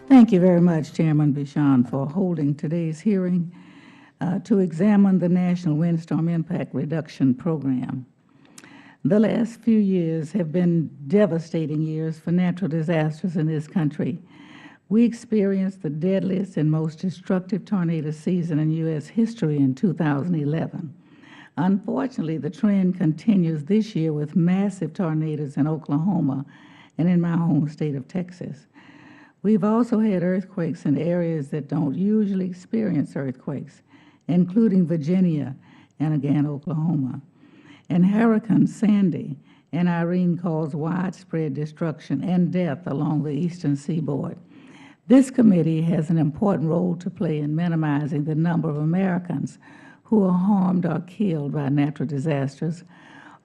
Thank you very much, Chairman Bouchon, for holding today's hearing to examine the National Windstorm Impact Reduction Program. The last few years have been devastating years for natural disasters in this country. We experienced the deadliest and most destructive tornado season in U.S. history in 2011. Unfortunately, the trend continues this year with massive tornadoes in Oklahoma and in my home state of Texas. We've also had earthquakes in areas that don't usually experience earthquakes, including Virginia and again Oklahoma. And Hurricane Sandy and Irene caused widespread destruction and death along the eastern seaboard. This committee has an important role to play in minimizing the number of Americans who are harmed or killed by natural disasters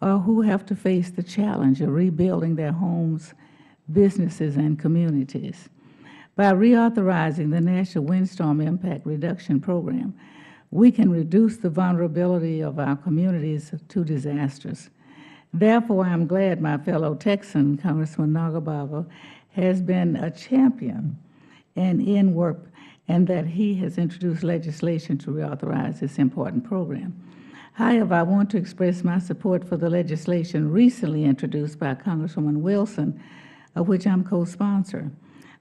or who have to face the challenge of rebuilding their homes, businesses, and communities. By reauthorizing the National Windstorm Impact Reduction Program, we can reduce the vulnerability of our communities to disasters. Therefore, I'm glad my fellow Texan, Congressman Nagelbauer, has been a champion in NWIRP and that he has introduced legislation to reauthorize this important program. However, I want to express my support for the legislation recently introduced by Congresswoman Wilson, of which I'm co-sponsor.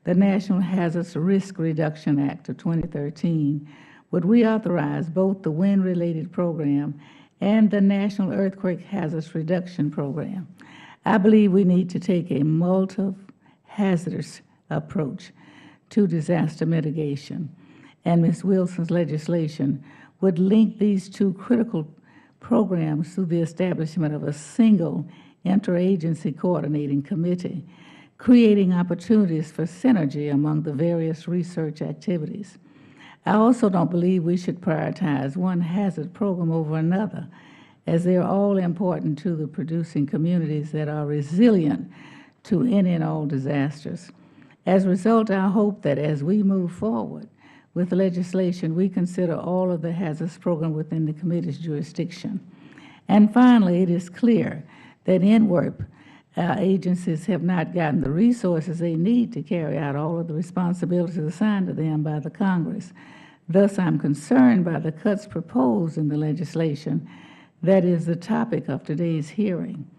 The National Hazardous Risk Reduction Act of 2013 would reauthorize both the wind-related program and the National Earthquake Hazardous Reduction Program. I believe we need to take a multi-hazardous approach to disaster mitigation, and Ms. Wilson's legislation would link these two critical programs through the establishment of a single interagency coordinating committee, creating opportunities for synergy among the various research activities. I also don't believe we should prioritize one hazard program over another, as they are all important to the producing communities that are resilient to any and all disasters. As a result, I hope that as we move forward with legislation, we consider all of the hazards program within the committee's jurisdiction. And finally, it is clear that NWIRP agencies have not gotten the resources they need to carry out all of the responsibilities assigned to them by the Congress. Thus, I'm concerned by the cuts proposed in the legislation that is the topic of today's hearing.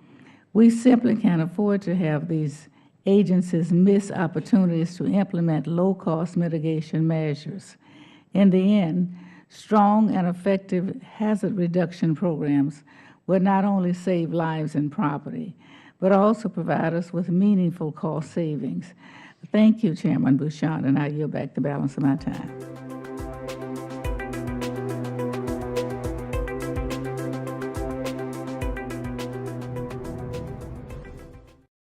We simply can't afford to have these agencies miss opportunities to implement low-cost mitigation measures. In the end, strong and effective hazard reduction programs would not only save lives and property, but also provide us with meaningful cost savings. Thank you, Chairman Bouchon, and I yield back the balance of my time.